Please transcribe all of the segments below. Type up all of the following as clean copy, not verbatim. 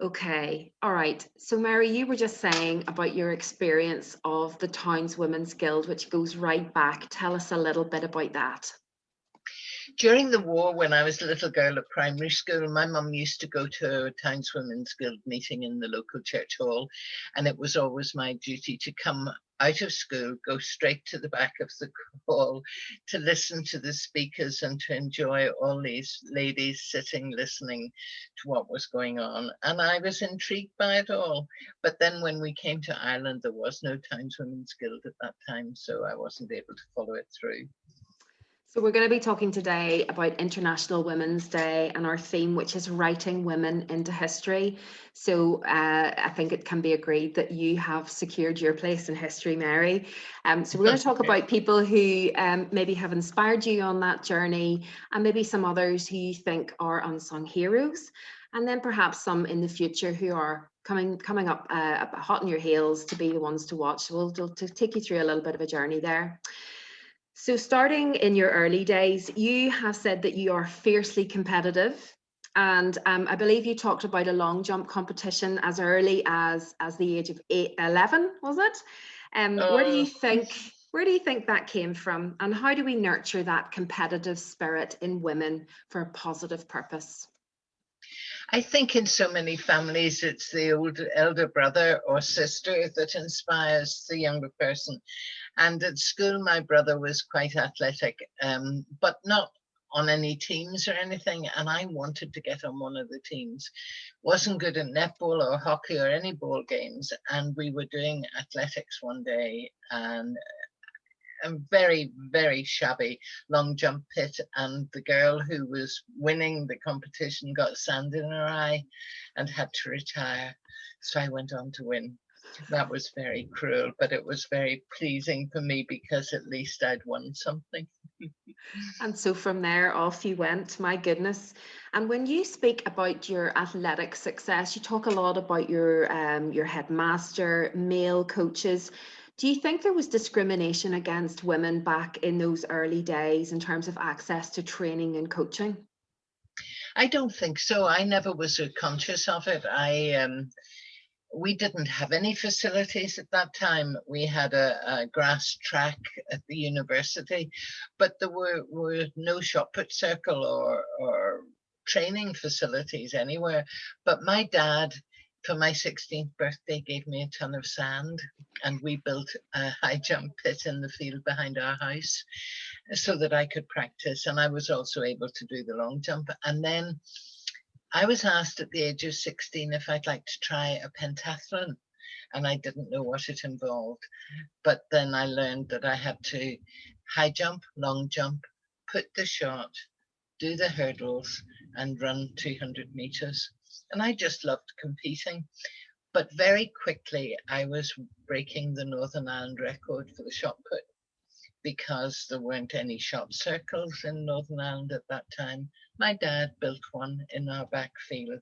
Okay, all right. So Mary, you were just saying about your experience of the Towns Women's Guild, which goes right back. Tell us a little bit about that. During the war, when I was a little girl at primary school, my mum used to go to a Towns Women's Guild meeting in the local church hall, and it was always my duty to come out of school, go straight to the back of the hall to listen to the speakers and to enjoy all these ladies sitting listening to what was going on. And I was intrigued by it all. But then when we came to Ireland, there was no Towns Women's Guild at that time, so I wasn't able to follow it through. So we're going to be talking today about International Women's Day and our theme, which is writing women into history. So I think it can be agreed that you have secured your place in history, Mary. So we're going to talk about people who maybe have inspired you on that journey, and maybe some others who you think are unsung heroes, and then perhaps some in the future who are coming up hot on your heels to be the ones to watch. So we'll take you through a little bit of a journey there. So starting in your early days, you have said that you are fiercely competitive. And I believe you talked about a long jump competition as early as the age of 11, was it? Where do you think that came from? And how do we nurture that competitive spirit in women for a positive purpose? I think in so many families, it's the old elder brother or sister that inspires the younger person. And at school, my brother was quite athletic, but not on any teams or anything. And I wanted to get on one of the teams. Wasn't good at netball or hockey or any ball games. And we were doing athletics one day, and a very, very shabby long jump pit, and the girl who was winning the competition got sand in her eye and had to retire. So I went on to win. That was very cruel, but it was very pleasing for me because at least I'd won something. And so from there, off you went, my goodness. And when you speak about your athletic success, you talk a lot about your headmaster, male coaches. Do you think there was discrimination against women back in those early days in terms of access to training and coaching? I don't think so. I never was conscious of it. We didn't have any facilities at that time. We had a grass track at the university, but there were no shot put circle or training facilities anywhere. But my dad, for my 16th birthday, gave me a ton of sand, and we built a high jump pit in the field behind our house so that I could practice. And I was also able to do the long jump. And then I was asked at the age of 16 if I'd like to try a pentathlon, and I didn't know what it involved. But then I learned that I had to high jump, long jump, put the shot, do the hurdles, and run 200 meters. And I just loved competing. But very quickly, I was breaking the Northern Ireland record for the shot put because there weren't any shot circles in Northern Ireland at that time. My dad built one in our back field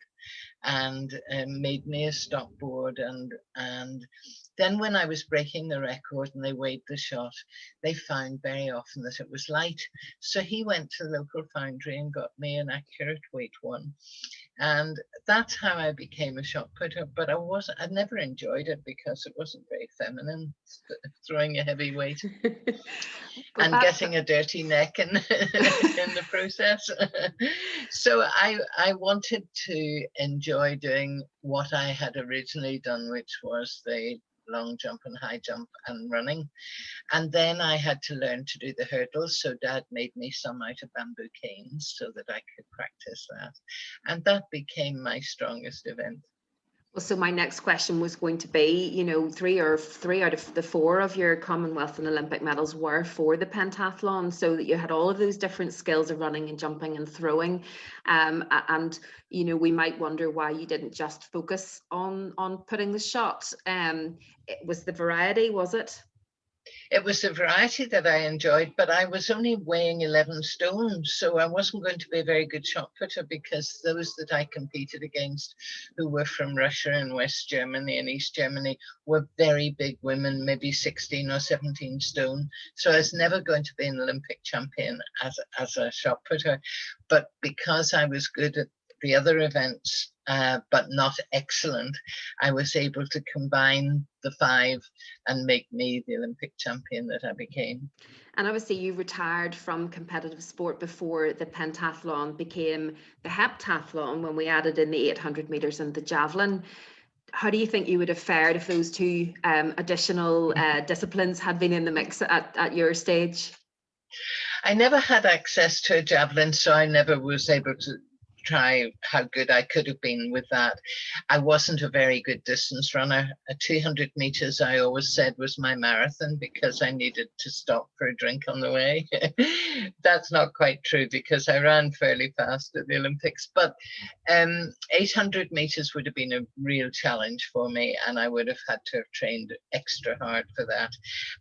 and made me a stopboard. And then when I was breaking the record and they weighed the shot, they found very often that it was light. So he went to the local foundry and got me an accurate weight one. And that's how I became a shot putter. But I never enjoyed it because it wasn't very feminine, throwing a heavy weight and getting a dirty neck in, in the process. So I wanted to enjoy doing what I had originally done, which was the long jump and high jump and running. And then I had to learn to do the hurdles. So Dad made me some out of bamboo canes so that I could practice that. And that became my strongest event. Well, so my next question was going to be, you know, three out of the four of your Commonwealth and Olympic medals were for the pentathlon, so that you had all of those different skills of running and jumping and throwing. And you know, we might wonder why you didn't just focus on putting the shot. It was the variety, was it? It was the variety that I enjoyed, but I was only weighing 11 stone, so I wasn't going to be a very good shot putter because those that I competed against, who were from Russia and West Germany and East Germany, were very big women, maybe 16 or 17 stone. So I was never going to be an Olympic champion as a shot putter. But because I was good at the other events, but not excellent, I was able to combine the 5 and make me the Olympic champion that I became. And obviously you retired from competitive sport before the pentathlon became the heptathlon, when we added in the 800 meters and the javelin. How do you think you would have fared if those 2 additional disciplines had been in the mix at your stage? I never had access to a javelin, so I never was able to try how good I could have been with that. I wasn't a very good distance runner. 200 meters, I always said, was my marathon because I needed to stop for a drink on the way. That's not quite true because I ran fairly fast at the Olympics, but 800 meters would have been a real challenge for me, and I would have had to have trained extra hard for that.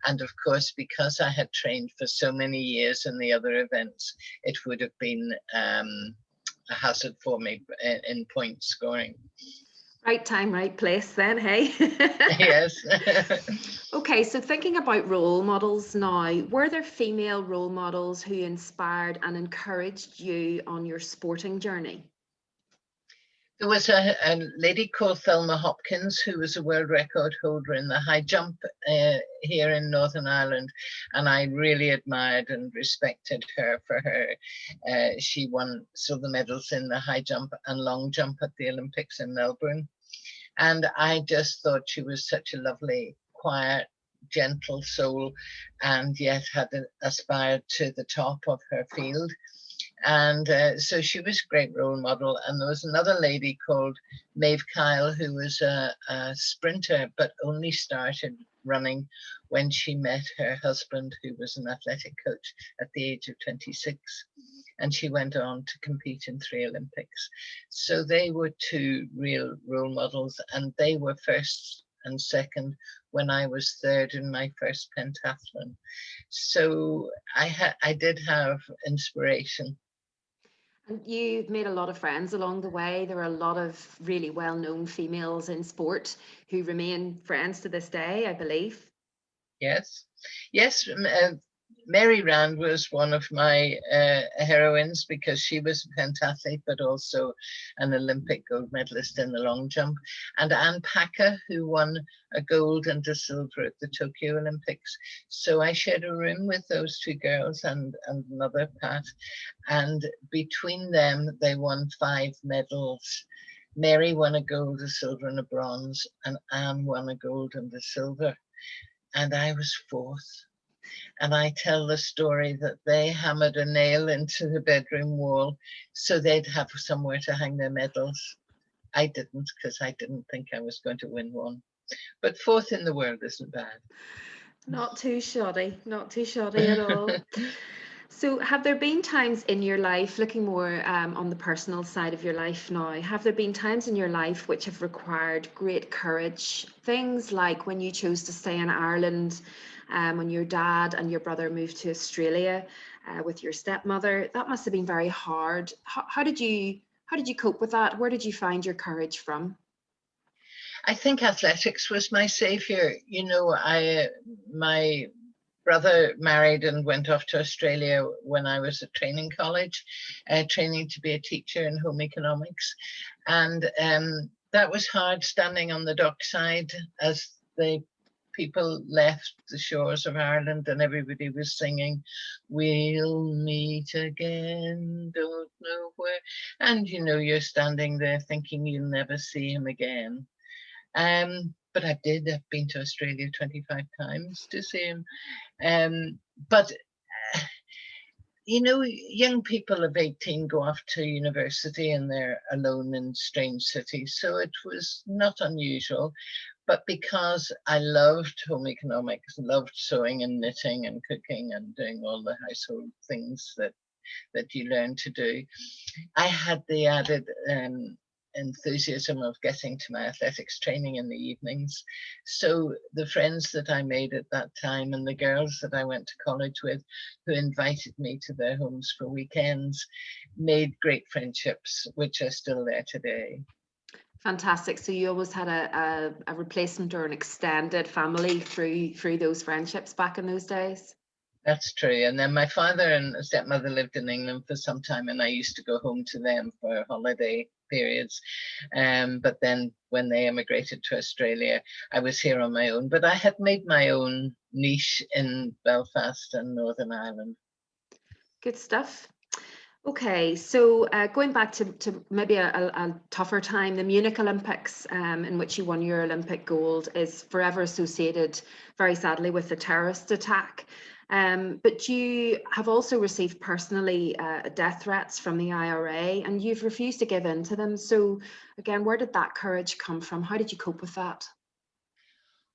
And of course, because I had trained for so many years in the other events, it would have been a hazard for me in point scoring. Right time, right place then, hey? Yes. Okay, so thinking about role models now, were there female role models who inspired and encouraged you on your sporting journey? There was a lady called Thelma Hopkins, who was a world record holder in the high jump here in Northern Ireland, and I really admired and respected her for her. She won silver medals in the high jump and long jump at the Olympics in Melbourne, and I just thought she was such a lovely, quiet, gentle soul, and yet had aspired to the top of her field. And so she was a great role model. And there was another lady called Maeve Kyle, who was a sprinter, but only started running when she met her husband, who was an athletic coach, at the age of 26. And she went on to compete in 3 Olympics. So they were 2 real role models, and they were first and second when I was 3rd in my first pentathlon. So I did have inspiration. And you've made a lot of friends along the way. There are a lot of really well-known females in sport who remain friends to this day, I believe. Yes, yes. Mary Rand was one of my heroines because she was a pentathlete, but also an Olympic gold medalist in the long jump. And Anne Packer, who won a gold and a silver at the Tokyo Olympics. So I shared a room with those 2 girls and another Pat. And between them, they won 5 medals. Mary won a gold, a silver, and a bronze, and Anne won a gold and a silver. And I was 4th. And I tell the story that they hammered a nail into the bedroom wall so they'd have somewhere to hang their medals. I didn't, because I didn't think I was going to win one. But 4th in the world isn't bad. Not too shoddy, not too shoddy at all. So have there been times in your life, looking more on the personal side of your life now, have there been times in your life which have required great courage? Things like when you chose to stay in Ireland, when your dad and your brother moved to Australia with your stepmother, that must have been very hard. How did you cope with that? Where did you find your courage from? I think athletics was my savior. You know, my brother married and went off to Australia when I was at training college, training to be a teacher in home economics. And that was hard, standing on the dockside as the people left the shores of Ireland and everybody was singing, "We'll meet again, don't know where." And, you know, you're standing there thinking you'll never see him again. But I've been to Australia 25 times to see him. But you know, young people of 18 go off to university and they're alone in strange cities. So it was not unusual. But because I loved home economics, loved sewing and knitting and cooking and doing all the household things that you learn to do, I had the added enthusiasm of getting to my athletics training in the evenings. So the friends that I made at that time and the girls that I went to college with who invited me to their homes for weekends made great friendships, which are still there today. Fantastic. So you always had a replacement or an extended family through those friendships back in those days? That's true. And then my father and stepmother lived in England for some time, and I used to go home to them for a holiday periods. But then when they emigrated to Australia, I was here on my own. But I had made my own niche in Belfast and Northern Ireland. Good stuff. Okay, so going back to maybe a tougher time, the Munich Olympics, in which you won your Olympic gold, is forever associated, very sadly, with the terrorist attack. But you have also received personally death threats from the IRA, and you've refused to give in to them. So again, where did that courage come from? How did you cope with that?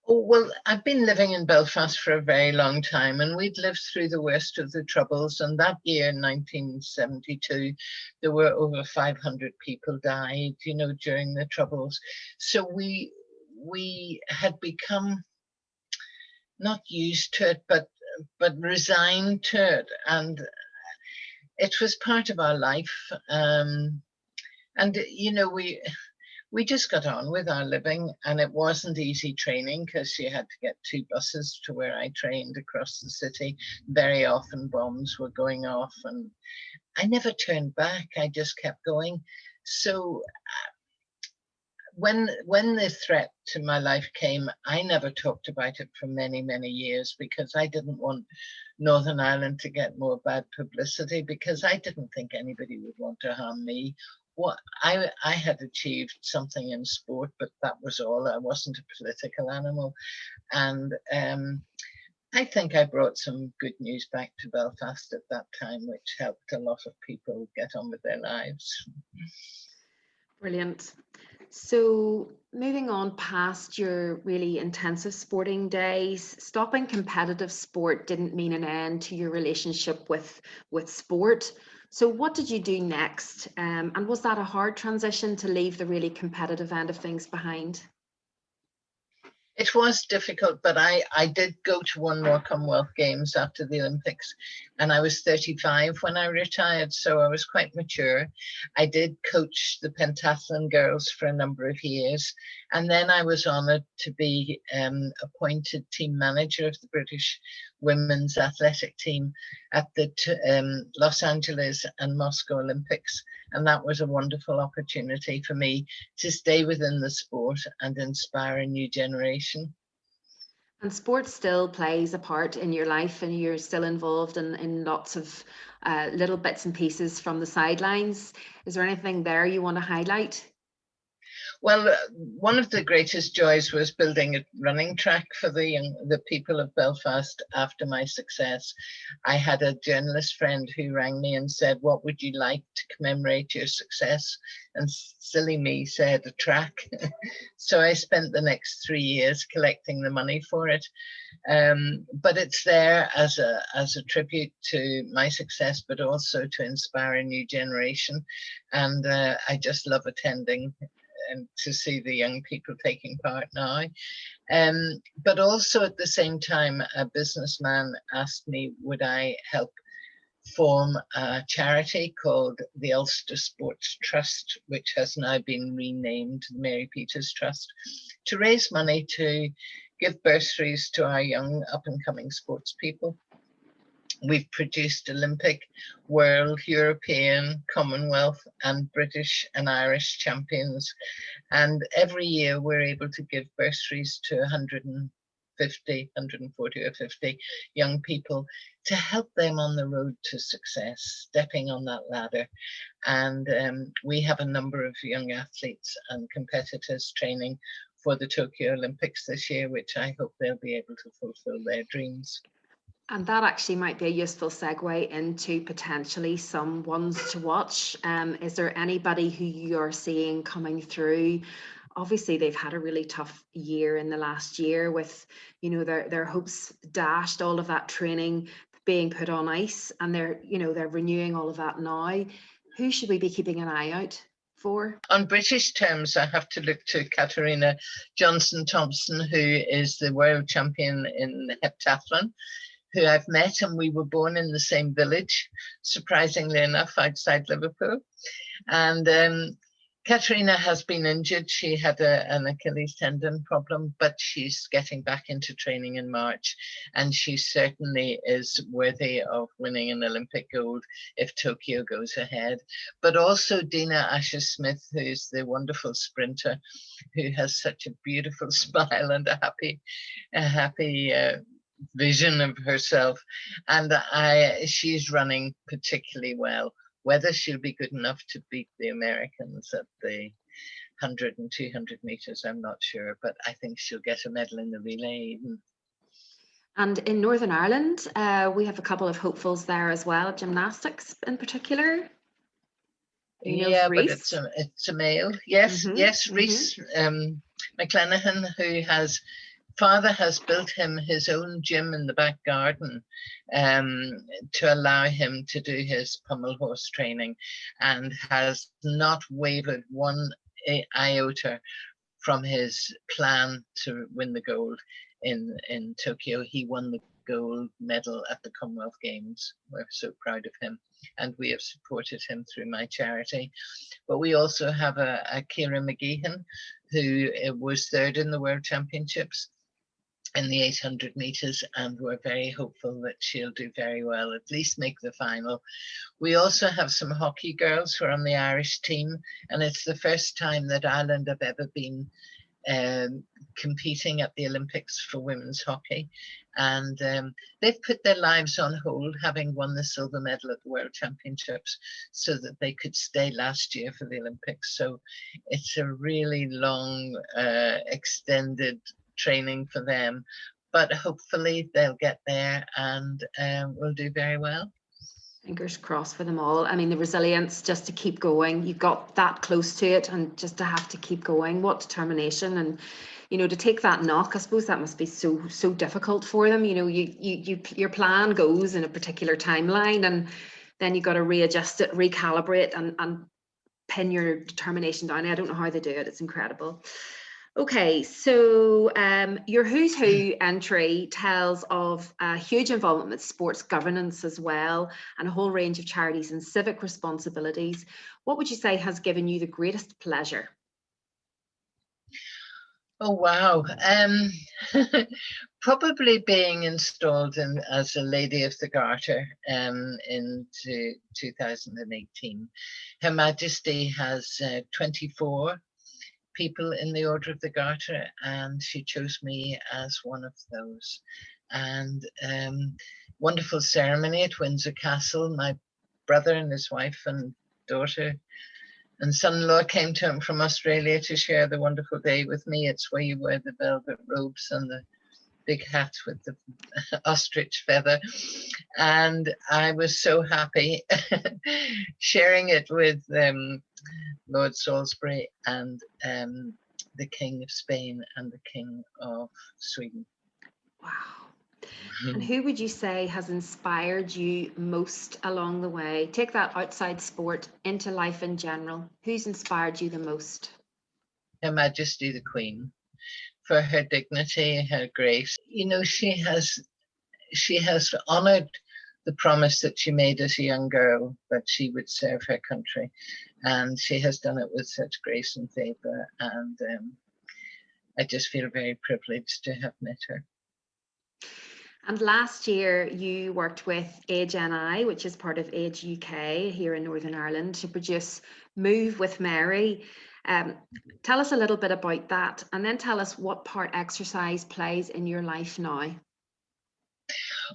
Oh, well, I've been living in Belfast for a very long time, and we'd lived through the worst of the Troubles. And that year, 1972, there were over 500 people died, you know, during the Troubles. So we had become not used to it, but resigned to it, and it was part of our life. And you know, we just got on with our living, and it wasn't easy training because you had to get 2 buses to where I trained across the city. Very often bombs were going off, and I never turned back. I just kept going. So when the threat to my life came, I never talked about it for many, many years because I didn't want Northern Ireland to get more bad publicity, because I didn't think anybody would want to harm me. What I had achieved something in sport, but that was all. I wasn't a political animal. And I think I brought some good news back to Belfast at that time, which helped a lot of people get on with their lives. Brilliant. So moving on past your really intensive sporting days, stopping competitive sport didn't mean an end to your relationship with sport. So what did you do next? And was that a hard transition to leave the really competitive end of things behind? It was difficult, but I did go to one more Commonwealth Games after the Olympics, and I was 35 when I retired, so I was quite mature. I did coach the pentathlon girls for a number of years, and then I was honoured to be appointed team manager of the British women's athletic team at the Los Angeles and Moscow Olympics. And that was a wonderful opportunity for me to stay within the sport and inspire a new generation. And sport still plays a part in your life, and you're still involved in lots of little bits and pieces from the sidelines. Is there anything there you want to highlight? Well, one of the greatest joys was building a running track for the people of Belfast after my success. I had a journalist friend who rang me and said, "What would you like to commemorate your success?" And silly me said, "A track." So I spent the next 3 years collecting the money for it. But it's there as a tribute to my success, but also to inspire a new generation. And I just love attending and to see the young people taking part now. But also at the same time, a businessman asked me, would I help form a charity called the Ulster Sports Trust, which has now been renamed the Mary Peters Trust, to raise money to give bursaries to our young up-and-coming sports people. We've produced Olympic, World, European, Commonwealth, and British and Irish champions. And every year we're able to give bursaries to 140 or 50 young people to help them on the road to success, stepping on that ladder. And we have a number of young athletes and competitors training for the Tokyo Olympics this year, which I hope they'll be able to fulfill their dreams. And that actually might be a useful segue into potentially some ones to watch. Is there anybody who you're seeing coming through? Obviously, they've had a really tough year in the last year with, you know, their hopes dashed, all of that training being put on ice, and they're renewing all of that now. Who should we be keeping an eye out for? On British terms, I have to look to Katarina Johnson-Thompson, who is the world champion in heptathlon, who I've met, and we were born in the same village, surprisingly enough, outside Liverpool. And Katerina has been injured. She had an Achilles tendon problem, but she's getting back into training in March, and she certainly is worthy of winning an Olympic gold if Tokyo goes ahead. But also Dina Asher-Smith, who's the wonderful sprinter, who has such a beautiful smile and a happy vision of herself, and she's running particularly well. Whether she'll be good enough to beat the Americans at the 100 and 200 meters, I'm not sure, but I think she'll get a medal in the relay even. And in Northern Ireland, we have a couple of hopefuls there as well, gymnastics in particular. Yeah, but it's a male. Yes, yes, Rhys McClenaghan, who father has built him his own gym in the back garden to allow him to do his pommel horse training, and has not wavered one iota from his plan to win the gold in Tokyo. He won the gold medal at the Commonwealth Games. We're so proud of him, and we have supported him through my charity. But we also have a Ciara McGeehan, who was third in the World Championships in the 800 meters, and we're very hopeful that she'll do very well, at least make the final. We also have some hockey girls who are on the Irish team, and it's the first time that Ireland have ever been competing at the Olympics for women's hockey, and they've put their lives on hold, having won the silver medal at the World Championships, so that they could stay last year for the Olympics. So it's a really long extended training for them, but hopefully they'll get there and will do very well. Fingers crossed for them all. I mean, the resilience just to keep going. You got that close to it, and just to have to keep going. What determination! And to take that knock, I suppose that must be so difficult for them. Your plan goes in a particular timeline, and then you got to readjust it, recalibrate, and pin your determination down. I don't know how they do it. It's incredible. Okay, so your Who's Who entry tells of a huge involvement with sports governance as well, and a whole range of charities and civic responsibilities. What would you say has given you the greatest pleasure? Oh, wow. Probably being installed as a Lady of the Garter in 2018. Her Majesty has 24 people in the Order of the Garter, and she chose me as one of those. And wonderful ceremony at Windsor Castle. My brother and his wife and daughter and son-in-law came to him from Australia to share the wonderful day with me. It's where you wear the velvet robes and the big hat with the ostrich feather. And I was so happy sharing it with Lord Salisbury and the King of Spain and the King of Sweden. Wow. And who would you say has inspired you most along the way? Take that outside sport into life in general. Who's inspired you the most? Her Majesty the Queen, for her dignity, her grace. She has honoured the promise that she made as a young girl, that she would serve her country, and she has done it with such grace and favour, and I just feel very privileged to have met her. And last year you worked with Age NI, which is part of Age UK here in Northern Ireland, to produce Move with Mary. Tell us a little bit about that, and then tell us what part exercise plays in your life now.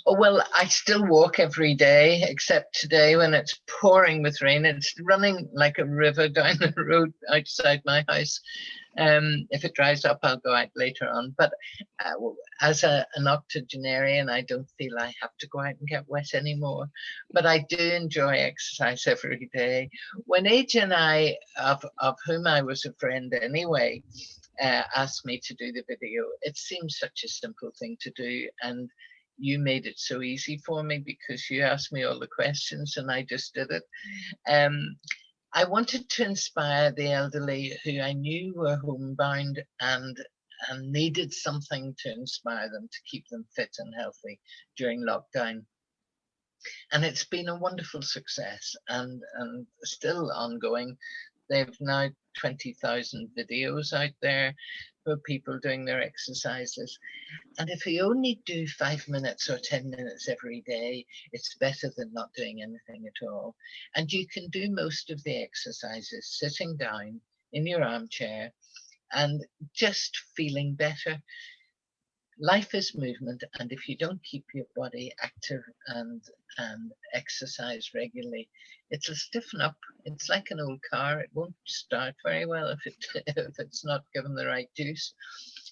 Oh, well, I still walk every day, except today when it's pouring with rain. It's running like a river down the road outside my house. If it dries up, I'll go out later on. But as an octogenarian, I don't feel I have to go out and get wet anymore. But I do enjoy exercise every day. When Age and I, of whom I was a friend anyway, asked me to do the video, it seemed such a simple thing to do. And you made it so easy for me because you asked me all the questions and I just did it. I wanted to inspire the elderly who I knew were homebound and needed something to inspire them, to keep them fit and healthy during lockdown. And it's been a wonderful success and still ongoing. They've now 20,000 videos out there for people doing their exercises. And if you only do 5 minutes or 10 minutes every day, it's better than not doing anything at all. And you can do most of the exercises sitting down in your armchair and just feeling better. Life is movement, and if you don't keep your body active and exercise regularly, it'll stiffen up. It's like an old car. It won't start very well if it's not given the right juice.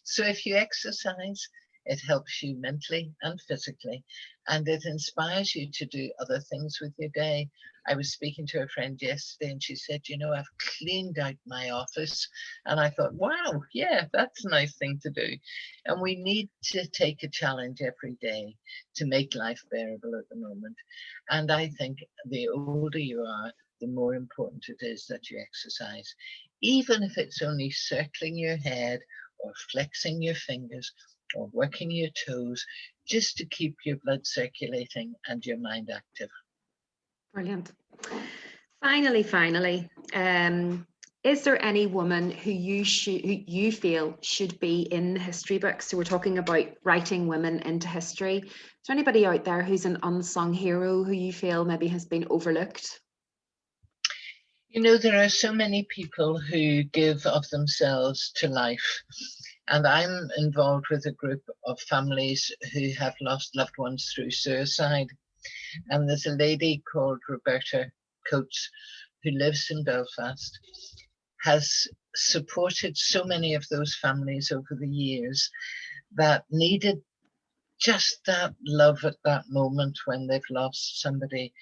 So if you exercise, it helps you mentally and physically, and it inspires you to do other things with your day. I was speaking to a friend yesterday and she said, you know, I've cleaned out my office. And I thought, wow, yeah, that's a nice thing to do. And we need to take a challenge every day to make life bearable at the moment. And I think the older you are, the more important it is that you exercise, even if it's only circling your head or flexing your fingers or working your toes, just to keep your blood circulating and your mind active. Brilliant. Finally, is there any woman who you feel should be in the history books? So we're talking about writing women into history. Is there anybody out there who's an unsung hero who you feel maybe has been overlooked? You know, there are so many people who give of themselves to life. And I'm involved with a group of families who have lost loved ones through suicide. And there's a lady called Roberta Coates who lives in Belfast, has supported so many of those families over the years that needed just that love at that moment when they've lost somebody.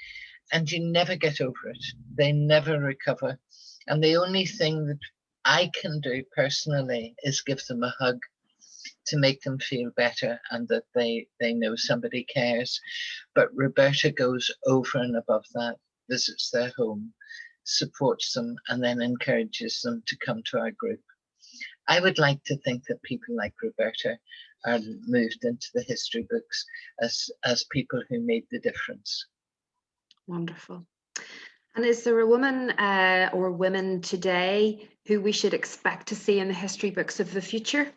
And you never get over it. They never recover. And the only thing that I can do personally is give them a hug to make them feel better and that they know somebody cares. But Roberta goes over and above that, visits their home, supports them, and then encourages them to come to our group. I would like to think that people like Roberta are moved into the history books as people who made the difference. Wonderful. And is there a woman or women today who we should expect to see in the history books of the future?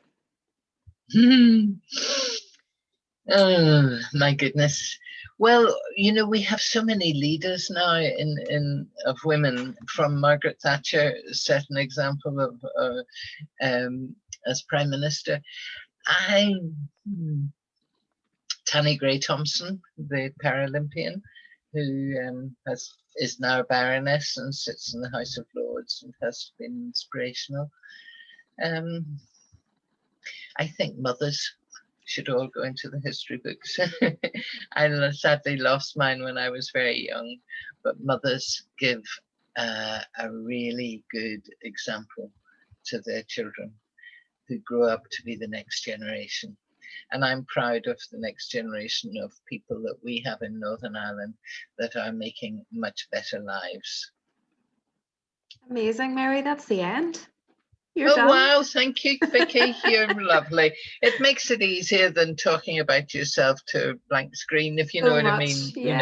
Oh my goodness. Well, you know, we have so many leaders now of women. From Margaret Thatcher set an example of as Prime Minister. Tanni Grey-Thompson, the Paralympian, who is now a Baroness and sits in the House of Lords and has been inspirational. I think mothers should all go into the history books. I sadly lost mine when I was very young, but mothers give a really good example to their children who grow up to be the next generation. And I'm proud of the next generation of people that we have in Northern Ireland that are making much better lives. Amazing, Mary. That's the end. You're oh, done. Wow. Thank you, Vicky. You're lovely. It makes it easier than talking about yourself to a blank screen, if you know what I mean. Yeah.